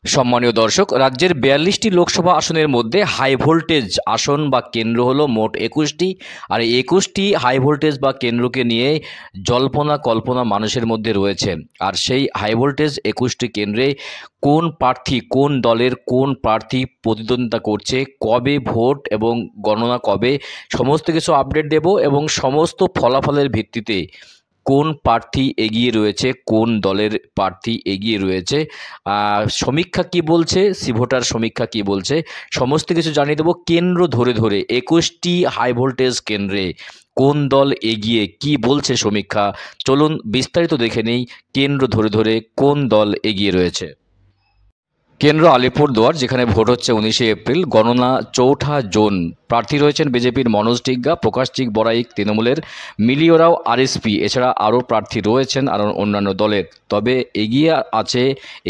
সম্মানীয় দর্শক, রাজ্যের ৪২টি লোকসভা আসনের মধ্যে হাই ভোল্টেজ আসন বা কেন্দ্র হলো মোট ২১টি। আর এই ২১টি হাই ভোল্টেজ বা কেন্দ্রকে নিয়ে জল্পনা কল্পনা মানুষের মধ্যে রয়েছে। আর সেই হাই ভোল্টেজ ২১টি কেন্দ্রে কোন প্রার্থী, কোন দলের কোন প্রার্থী প্রতিদ্বন্দ্বিতা করছে, কবে ভোট এবং গণনা কবে, সমস্ত কিছু আপডেট দেব এবং সমস্ত ফলাফলের ভিত্তিতে কোন প্রার্থী এগিয়ে রয়েছে, কোন দলের প্রার্থী এগিয়ে রয়েছে, সমীক্ষা কি বলছে, সিভোটার সমীক্ষা কি বলছে, সমস্ত কিছু জানিয়ে দেবো কেন্দ্র ধরে ধরে। ২১টি হাই ভোল্টেজ কেন্দ্রে কোন দল এগিয়ে, কি বলছে সমীক্ষা, চলুন বিস্তারিত দেখে নেই কেন্দ্র ধরে ধরে কোন দল এগিয়ে রয়েছে। কেন্দ্র আলিপুরদুয়ার, যেখানে ভোট হচ্ছে ১৯শে এপ্রিল, গণনা চৌঠা জুন। প্রার্থী রয়েছেন বিজেপির মনোজ টিগ্গা, প্রকাশচিক বড়াইক তৃণমূলের, মিলিও রাও আরএসপি, এছাড়া আরও প্রার্থী রয়েছেন আরও অন্যান্য দলের। তবে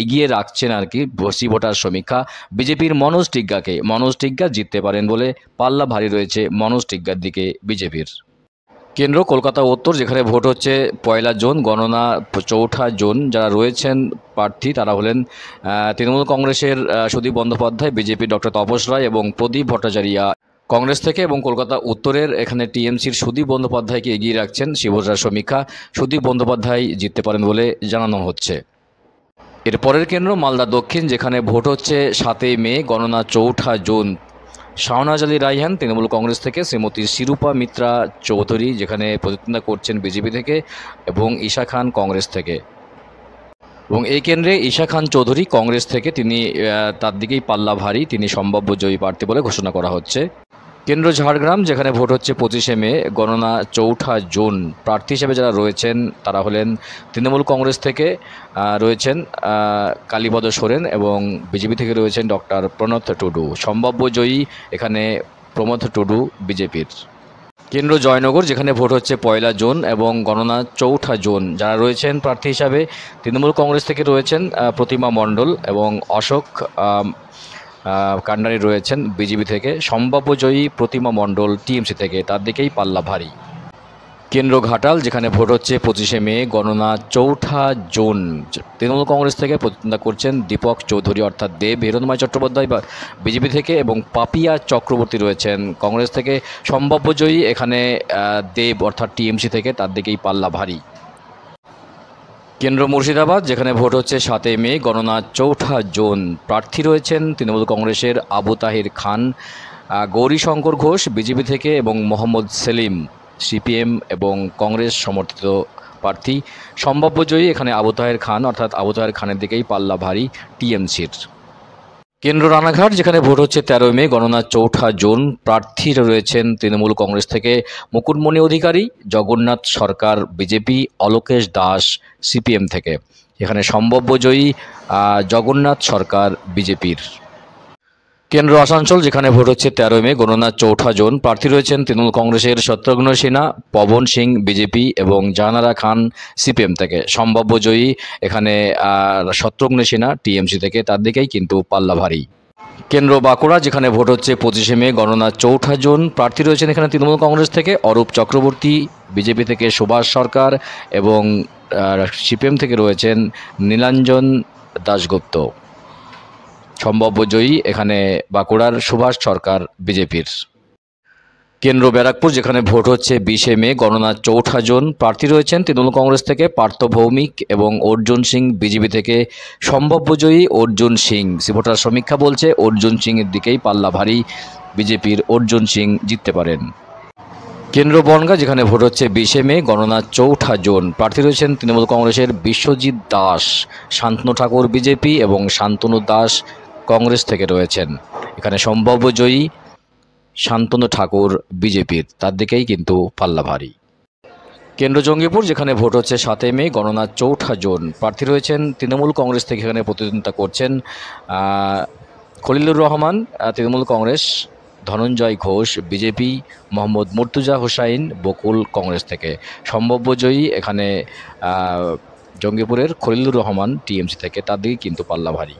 এগিয়ে রাখছেন আর কি বসি ভোটার সমীক্ষা বিজেপির মনোজ টিগ্গাকে। মনোজ টিগ্গা জিততে পারেন বলে পাল্লা ভারী রয়েছে মনোজ টিগ্গার দিকে বিজেপির। কেন্দ্র কলকাতা উত্তর, যেখানে ভোট হচ্ছে ১লা জুন, গণনা চৌঠা জুন। যারা রয়েছেন প্রার্থী তারা হলেন তৃণমূল কংগ্রেসের সুদীপ বন্দ্যোপাধ্যায়, বিজেপির ডক্টর তপস রায় এবং প্রদীপ ভট্টাচার্যা কংগ্রেস থেকে, এবং কলকাতা উত্তরের এখানে টিএমসির সুদীপ বন্দ্যোপাধ্যায়কে এগিয়ে রাখছেন শিবরাজ সমীক্ষা। সুদীপ বন্দ্যোপাধ্যায় জিততে পারেন বলে জানানো হচ্ছে। এর পরের কেন্দ্র মালদা দক্ষিণ, যেখানে ভোট হচ্ছে ৭ই মে, গণনা চৌঠা জুন। শাহনাজ আলী রায়হান তৃণমূল কংগ্রেস থেকে, শ্রীমতী শিরূপা মিত্রা চৌধুরী যেখানে প্রতিদ্বন্দ্বিতা করছেন বিজেপি থেকে, এবং ঈশা খান কংগ্রেস থেকে। এবং এই কেন্দ্রে ঈশা খান চৌধুরী কংগ্রেস থেকে, তিনি তার দিকেই পাল্লা ভারী, তিনি সম্ভাব্য জয়ী প্রার্থী বলে ঘোষণা করা হচ্ছে। কেন্দ্র ঝাড়গ্রাম, যেখানে ভোট হচ্ছে ২৫শে মে, গণনা চৌঠা জুন। প্রার্থী হিসেবে যারা রয়েছেন তারা হলেন তৃণমূল কংগ্রেস থেকে রয়েছেন কালীপদ সোরেন, এবং বিজেপি থেকে রয়েছেন ডক্টর প্রণত টুডু। সম্ভাব্য জয়ী এখানে প্রমথ টুডু বিজেপির। কেন্দ্র জয়নগর, যেখানে ভোট হচ্ছে ১লা জুন এবং গণনা চৌঠা জুন। যারা রয়েছেন প্রার্থী হিসাবে তৃণমূল কংগ্রেস থেকে রয়েছেন প্রতিমা মণ্ডল, এবং অশোক কান্ডারি রয়েছেন বিজেপি থেকে। সম্ভাব্য জয়ী প্রতিমা মণ্ডল টিএমসি থেকে, তার দিকেই পাল্লা ভারী। কেন্দ্র ঘাটাল, যেখানে ভোট হচ্ছে ২৫শে মে, গণনা চৌঠা জুন। তৃণমূল কংগ্রেস থেকে প্রতিদ্বন্দ্বিতা করছেন দীপক চৌধুরী অর্থাৎ দেব, হিরণময় চট্টোপাধ্যায় বিজেপি থেকে, এবং পাপিয়া চক্রবর্তী রয়েছেন কংগ্রেস থেকে। সম্ভাব্য জয়ী এখানে দেব অর্থাৎ টিএমসি থেকে, তার দিকেই পাল্লা ভারী। কেন্দ্র মুর্শিদাবাদ, যেখানে ভোট হচ্ছে ৭ই মে, গণনা চৌঠা জুন। প্রার্থী রয়েছেন তৃণমূল কংগ্রেসের আবু তাহির খান, গৌরীশঙ্কর ঘোষ বিজেপি থেকে, এবং মোহাম্মদ সেলিম সিপিএম এবং কংগ্রেস সমর্থিত প্রার্থী। সম্ভাব্য জয়ী এখানে আবু তাহের খান অর্থাৎ আবু তাহের খানের দিকেই পাল্লা ভারী টিএমসির। কেন্দ্র রানাঘাট, যেখানে ভোট হচ্ছে ১৩ই মে, গণনা চৌঠা জুন। প্রার্থী রয়েছেন তৃণমূল কংগ্রেস থেকে মুকুটমণি অধিকারী, জগন্নাথ সরকার বিজেপি, অলোকেশ দাস সিপিএম থেকে। এখানে সম্ভাব্য জয়ী জগন্নাথ সরকার বিজেপির। কেন্দ্র আসানসোল, যেখানে ভোট হচ্ছে ১৩ই মে, গণনা চৌঠা জুন। প্রার্থী রয়েছেন তৃণমূল কংগ্রেসের শত্রুঘ্ন সিনহা, পবন সিং বিজেপি, এবং জাহানারা খান সিপিএম থেকে। সম্ভাব্য জয়ী এখানে শত্রুঘ্ন সিনহা টিএমসি থেকে, তার দিকেই কিন্তু পাল্লা ভারী। কেন্দ্র বাঁকুড়া, যেখানে ভোট হচ্ছে ২৫শে মে, গণনা চৌঠা জুন। প্রার্থী রয়েছেন এখানে তৃণমূল কংগ্রেস থেকে অরূপ চক্রবর্তী, বিজেপি থেকে সুভাষ সরকার, এবং সিপিএম থেকে রয়েছেন নীলাঞ্জন দাশগুপ্ত। সম্ভাব্য জয়ী এখানে বাঁকুড়ার সুভাষ সরকার বিজেপির। কেন্দ্র ব্যারাকপুর, যেখানে ভোট হচ্ছে ২০শে মে, গণনা চৌঠা জুন। প্রার্থী রয়েছেন তৃণমূল কংগ্রেস থেকে পার্থ ভৌমিক এবং অর্জুন সিং বিজেপি থেকে। সম্ভাব্য জয়ী অর্জুন সিং। ভোটার সমীক্ষা বলছে অর্জুন সিংয়ের দিকেই পাল্লা ভারী, বিজেপির অর্জুন সিং জিততে পারেন। কেন্দ্র বনগাঁ, যেখানে ভোট হচ্ছে ২০শে মে, গণনা চৌঠা জুন। প্রার্থী রয়েছেন তৃণমূল কংগ্রেসের বিশ্বজিৎ দাস, শান্তনু ঠাকুর বিজেপি, এবং শান্তনু দাস কংগ্রেস থেকে রয়েছেন। এখানে সম্ভাব্য জয়ী শান্তনু ঠাকুর বিজেপির, তার দিকেই কিন্তু পাল্লা ভারী। কেন্দ্র জঙ্গিপুর, যেখানে ভোট হচ্ছে ৭ই মে, গণনা চৌঠা জুন। প্রার্থী রয়েছেন তৃণমূল কংগ্রেস থেকে, এখানে প্রতিদ্বন্দ্বিতা করছেন খলিলুর রহমান তৃণমূল কংগ্রেস, ধনঞ্জয় ঘোষ বিজেপি, মোহাম্মদ মুর্তুজা হোসাইন বকুল কংগ্রেস থেকে। সম্ভাব্য জয়ী এখানে জঙ্গিপুরের খলিলুর রহমান টিএমসি থেকে, তার দিকে কিন্তু পাল্লা ভারী।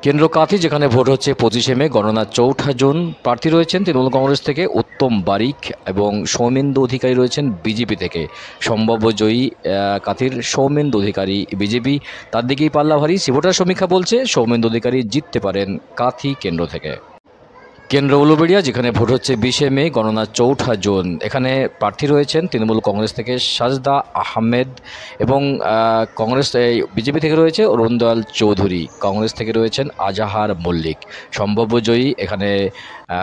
কেন্দ্র কাঁথি, যেখানে ভোট হচ্ছে 25শে মে, গণনা 4 জুন। প্রার্থী রয়েছেন তৃণমূল কংগ্রেস থেকে উত্তম বারিক এবং সৌমেন্দু অধিকারী রয়েছেন বিজেপি থেকে। সম্ভাব্য জয়ী কাঁথির সৌমেন্দু অধিকারী বিজেপি, তার দিকেই পাল্লা ভারী। সিভোটার সমীক্ষা বলছে সৌমেন্দু অধিকারী জিততে পারেন কাঁথি কেন্দ্র থেকে। কেন্দ্র উলুবেড়িয়া, যেখানে ভোট হচ্ছে 20শে মে, গণনা 4 জুন। এখানে প্রার্থী রয়েছেন তৃণমূল কংগ্রেস থেকে সাজদা আহমেদ এবং বিজেপি থেকে রয়েছে অরুণদয়াল চৌধুরী, কংগ্রেস থেকে রয়েছেন আজাহার মল্লিক। সম্ভাব্য জয়ী এখানে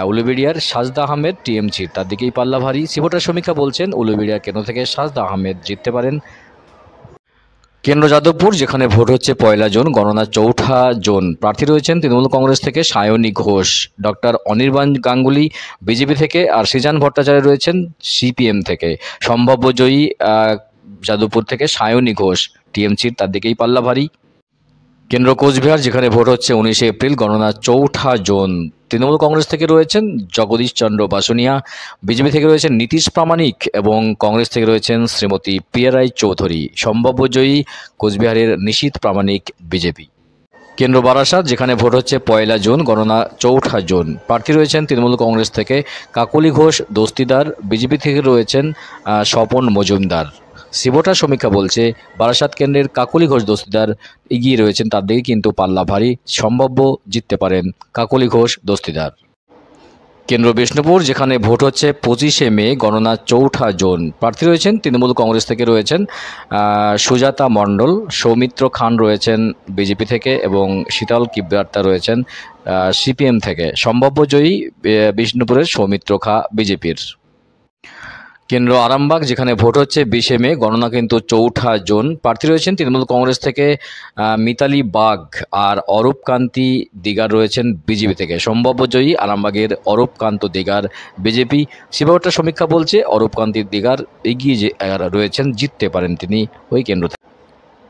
উলুবেড়িয়ার সাজদা আহমেদ টিএমসির, তার দিকেই পাল্লা ভারী। সিভোটার সমীক্ষা বলছেন উলুবেড়িয়া কেন্দ্র থেকে সাজদা আহমেদ জিততে পারেন। কেন্দ্র যাদবপুর, যেখানে ভোট হচ্ছে 1 জুন, গণনা 4 জুন। প্রার্থী রয়েছেন তৃণমূল কংগ্রেস থেকে সায়নী ঘোষ, ডক্টর অনির্বাণ গাঙ্গুলি বিজেপি থেকে, আর সৃজন ভট্টাচার্য রয়েছেন সিপিএম থেকে। সম্ভাব্য জয়ী যাদবপুর থেকে সায়নী ঘোষ টিএমসির, তার দিকেই পাল্লা ভারী। কেন্দ্র কোচবিহার, যেখানে ভোট হচ্ছে 19শে এপ্রিল, গণনা 4 জুন। তৃণমূল কংগ্রেস থেকে রয়েছেন জগদীশ চন্দ্র বাসুনিয়া, বিজেপি থেকে রয়েছেন নীতিশ প্রামাণিক এবং কংগ্রেস থেকে রয়েছেন শ্রীমতী প্রিয়া রায় চৌধুরী। সম্ভাব্য জয়ী কোচবিহারের নিশীথ প্রামাণিক বিজেপি। কেন্দ্র বারাসাত, যেখানে ভোট হচ্ছে 1 জুন, গণনা 4 জুন। প্রার্থী রয়েছেন তৃণমূল কংগ্রেস থেকে কাকলি ঘোষ দস্তিদার, বিজেপি থেকে রয়েছেন স্বপন মজুমদার। সিভোটার সমীক্ষা বলছে বারাসাত কেন্দ্রের কাকলি ঘোষ দস্তিদার এগিয়ে রয়েছেন, তার দিকে কিন্তু পাল্লা ভারী। সম্ভাব্য জিততে পারেন কাকলি ঘোষ দস্তিদার। কেন্দ্র বিষ্ণুপুর, যেখানে ভোট হচ্ছে 25শে মে, গণনা 4 জুন। প্রার্থী রয়েছেন তৃণমূল কংগ্রেস থেকে রয়েছেন সুজাতা মণ্ডল, সৌমিত্র খান রয়েছেন বিজেপি থেকে এবং শীতল কিবরাত্তা রয়েছেন সিপিএম থেকে। সম্ভাব্য জয়ী বিষ্ণুপুরের সৌমিত্র খা বিজেপির। কেন্দ্র আরামবাগ, যেখানে ভোট হচ্ছে 20শে মে, গণনা কিন্তু 4 জুন। প্রার্থী রয়েছেন তৃণমূল কংগ্রেস থেকে মিতালি বাগ আর অরূপ কান্তি দিগার রয়েছেন বিজেপি থেকে। সম্ভাব্য জয়ী আরামবাগের অরূপ কান্ত দিগার বিজেপি। সিভাগোট্টার সমীক্ষা বলছে অরূপ কান্তি দিগার এগিয়ে রয়েছেন, জিততে পারেন তিনি ওই কেন্দ্র থেকে।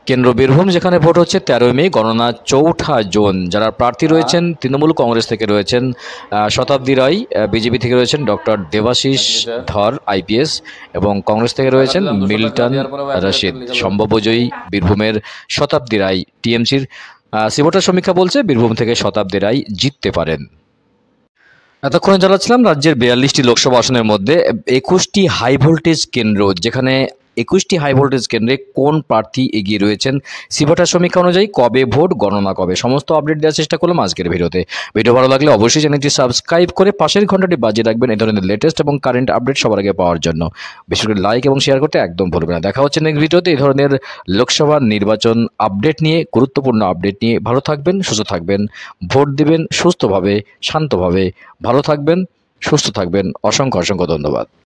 কেন্দ্র বীরভূম, যেখানে ভোট হচ্ছে 13 মে, গণনা 4 জুন। যারা প্রার্থী রয়েছেন তৃণমূল কংগ্রেস থেকে রয়েছেন শতাব্দী রায়, বিজেপি থেকে রয়েছেন ডক্টর দেবাশিস ধর আইপিএস এবং কংগ্রেস থেকে রয়েছেন মিল্টন রশিদ। সম্ভাব্য জয়ী বীরভূমের শতাব্দী রায় টিএমসির। সিভোটার সমীক্ষা বলছে বীরভূম থেকে শতাব্দী রায় জিততে পারেন। এতক্ষণে জানাচ্ছিলাম রাজ্যের 42টি লোকসভা আসনের মধ্যে 21টি হাই ভোল্টেজ কেন্দ্র, যেখানে 21টি হাই ভোল্টেজ কেন্দ্রে কোন প্রার্থী এগিয়ে রয়েছেন, সিভোটার সমীক্ষা অনুযায়ী কবে ভোট, গণনা কবে, সমস্ত আপডেট দেওয়ার চেষ্টা করলাম আজকের ভিডিওতে। ভিডিও ভালো লাগলে অবশ্যই চ্যানেলটি সাবস্ক্রাইব করে পাশের ঘন্টাটি বাজিয়ে রাখবেন এই ধরনের লেটেস্ট এবং কারেন্ট আপডেট সবার আগে পাওয়ার জন্য। বিশেষ করে লাইক এবং শেয়ার করতে একদম ভুলবেন না। দেখা হচ্ছে নেক্সট ভিডিওতে এই ধরনের লোকসভা নির্বাচন আপডেট নিয়ে, গুরুত্বপূর্ণ আপডেট নিয়ে। ভালো থাকবেন, সুস্থ থাকবেন, ভোট দিবেন সুস্থভাবে, শান্তভাবে। ভালো থাকবেন, সুস্থ থাকবেন। অসংখ্য অসংখ্য ধন্যবাদ।